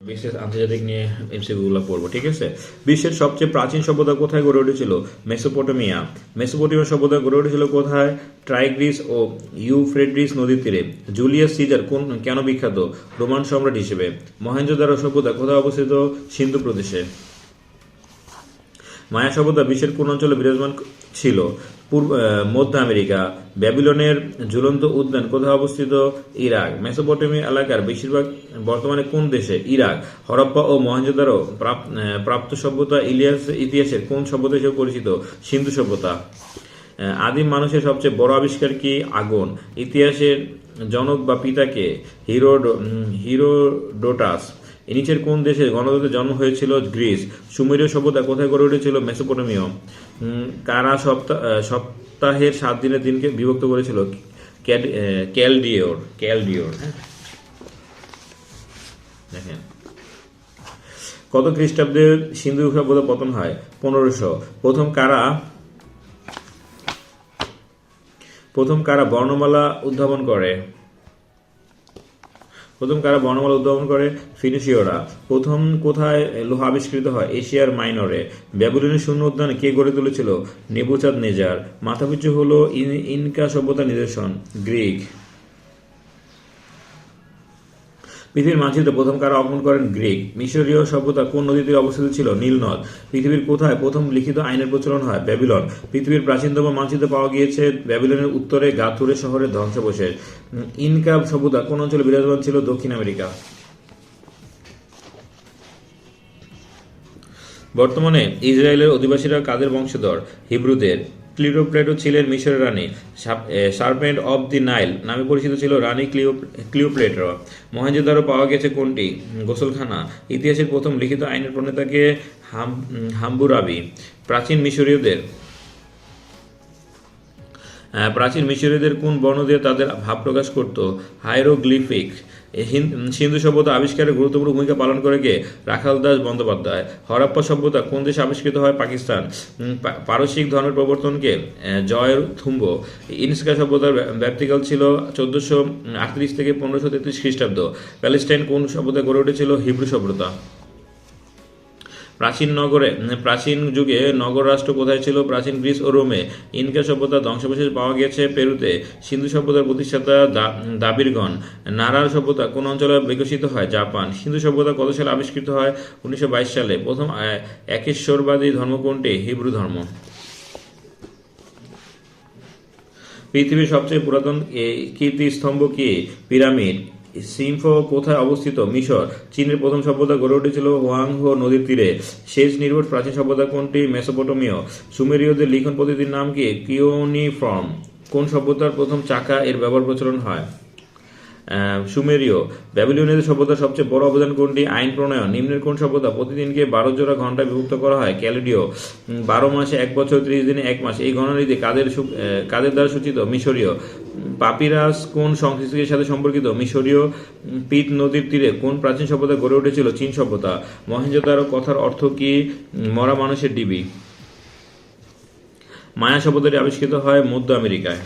বিশেষ আন্তর্জাতিক নিয়ে এমসিকিউগুলো পড়বো, ঠিক আছে। বিশ্বের সবচেয়ে প্রাচীন সভ্যতা কোথায় গড়ে উঠেছিল? মেসোপটেমিয়া। মেসোপটেমিয়া সভ্যতা গড়ে উঠেছিল কোথায়? টাইগ্রিস ও ইউফ্রেটিস নদীর তীরে। জুলিয়াস সিজার কেন বিখ্যাত? রোমান সম্রাট হিসেবে। মহেঞ্জোদারো সভ্যতা কোথায় অবস্থিত? সিন্ধু প্রদেশে। মায়া সভ্যতা বিশ্বের কোন অঞ্চলে বিরাজমান ছিল? মধ্য আমেরিকা। ব্যাবিলনের ঝুলন্ত উদ্যান কোথায় অবস্থিত? ইরাক। মেসোপটেমিয়া এলাকার বেশিরভাগ বর্তমানে কোন দেশে? ইরাক। হরপ্পা ও মহেঞ্জোদারো প্রাপ্ত সভ্যতা ইতিহাসের কোন সভ্যতা হিসেবে পরিচিত? সিন্ধু সভ্যতা। আদিম মানুষের সবচেয়ে বড় আবিষ্কার কি? আগুন। ইতিহাসের জনক বা পিতাকে? হিরোডোটাস। নিচের কোন দেশে গণতন্ত্রের জন্ম হয়েছিল? গ্রিস। সুমেরীয় সভ্যতা কোথায় গড়ে উঠেছিল? মেসোপটেমিয়া। কারা সপ্তাহের 7 দিনের দিনকে বিভক্ত করেছিল? ক্যালডিওর। হ্যাঁ, দেখেন কত খ্রিস্টাব্দে সিন্ধু সভ্যতা পতন হয়? 1500। প্রথম কারা বর্ণমালা উদ্ভাবন করে? ফিনিশীয়রা। প্রথম কোথায় লোহা আবিষ্কৃত হয়? এশিয়ার মাইনরে। ব্যাবিলনের শূন্য উদ্যান কে গড়ে তুলেছিল? নেবুচাদনেজার। মাথাপিছু হল ইনকা সভ্যতার নিদর্শন? গ্রিক। পৃথিবীর মানচিত্র প্রথম কারা অঙ্কন করেন? গ্রিক। মিশরীয় সভ্যতা কোন নদী তীরে অবস্থিত ছিল? নীল নদ। পৃথিবীর কোথায় প্রথম লিখিত আইনের প্রচলন হয়? ব্যাবিলন। পৃথিবীর প্রাচীনতম মানচিত্র পাওয়া গিয়েছে ব্যাবিলনের উত্তরে গাথুরে শহরের ধ্বংসাবশেষ। ইনকা সভ্যতা কোন অঞ্চলে বিরাজমান ছিল? দক্ষিণ আমেরিকা। বর্তমানে ইসরায়েলের অধিবাসীরা কাদের বংশধর? হিব্রুদের। ক্লিওপেট্রা ছিলেন মিশরের রানী। সার্পেন্ট অব দি নাইল নামে পরিচিত ছিল রানী ক্লিওপেট্রা। মহেঞ্জোদারো পাওয়া গেছে কোনটি? গোসলখানা। ইতিহাসের প্রথম লিখিত আইনের প্রণেতাকে? হাম্বুরাবি। প্রাচীন মিশরীয়দের কোন বর্ণ দিয়ে তাদের ভাব প্রকাশ করত? হাইরোগ্লিফিক। সিন্ধু সভ্যতা আবিষ্কারে গুরুত্বপূর্ণ ভূমিকা পালন করে কে? রাখাল দাস বন্দ্যোপাধ্যায়। হরপ্পা সভ্যতা কোন দেশে আবিষ্কৃত হয়? পাকিস্তান। পারসিক ধর্মের প্রবর্তনকে? জয়থুম্ব। ইনকা সভ্যতার ব্যাপ্তিকাল ছিল 1438 থেকে 1533 খ্রিস্টাব্দ। প্যালেস্টাইন কোন সভ্যতা গড়ে উঠেছিল? হিব্রু সভ্যতা। প্রাচীন যুগে নগর রাষ্ট্র কোথায় ছিল? প্রাচীন গ্রিস ও রোমে। ইনকা সভ্যতার ধ্বংসাবশেষ পাওয়া গেছে পেরুতে। সিন্ধু সভ্যতার প্রতিষ্ঠাতা দ্রাবিড়গণ। নারার সভ্যতা কোন অঞ্চলে বিকশিত হয়? জাপান। সিন্ধু সভ্যতা কত সালে আবিষ্কৃত হয়? 1922 সালে। প্রথম একেশ্বরবাদী ধর্ম কোনটি? হিব্রু ধর্ম। পৃথিবীর সবচেয়ে পুরাতন কীর্তিস্তম্ভ কি? পিরামিড। সিম্ফো কোথায় অবস্থিত? মিশর। চীনের প্রথম সভ্যতা গড়ে উঠেছিল হোয়াংহো নদীর তীরে। সেচ নির্ভর প্রাচীন সভ্যতা কোনটি? মেসোপটেমীয়। সুমেরীয়দের লিখন পদ্ধতির নাম কি? কিউনিফর্ম। কোন সভ্যতার প্রথম চাকা এর ব্যবহার প্রচলন হয়? সুমেরীয়। ব্যাবিলনীয় সভ্যতার সবচেয়ে বড় অবদান কোনটি? আইন প্রণয়ন। নিম্নের কোন সভ্যতা প্রতিদিনকে 12 জোড়া ঘন্টায় বিভক্ত করা হয়? ক্যালেডিও। 12 মাসে 1 বছর, 30 দিনে 1 মাস এই গণনারীতি কাদের দ্বারা সূচিত? মিশরীয়। পাপিরাস কোন সংস্কৃতির সাথে সম্পর্কিত? মিশরীয়। পিত নদীর তীরে কোন প্রাচীন সভ্যতা গড়ে উঠেছিল? চীন সভ্যতা। মহেঞ্জোদারো কথার অর্থ কি? মরা মানুষের ডিবি। মায়া সভ্যতাটি আবিষ্কৃত হয় মধ্য আমেরিকায়।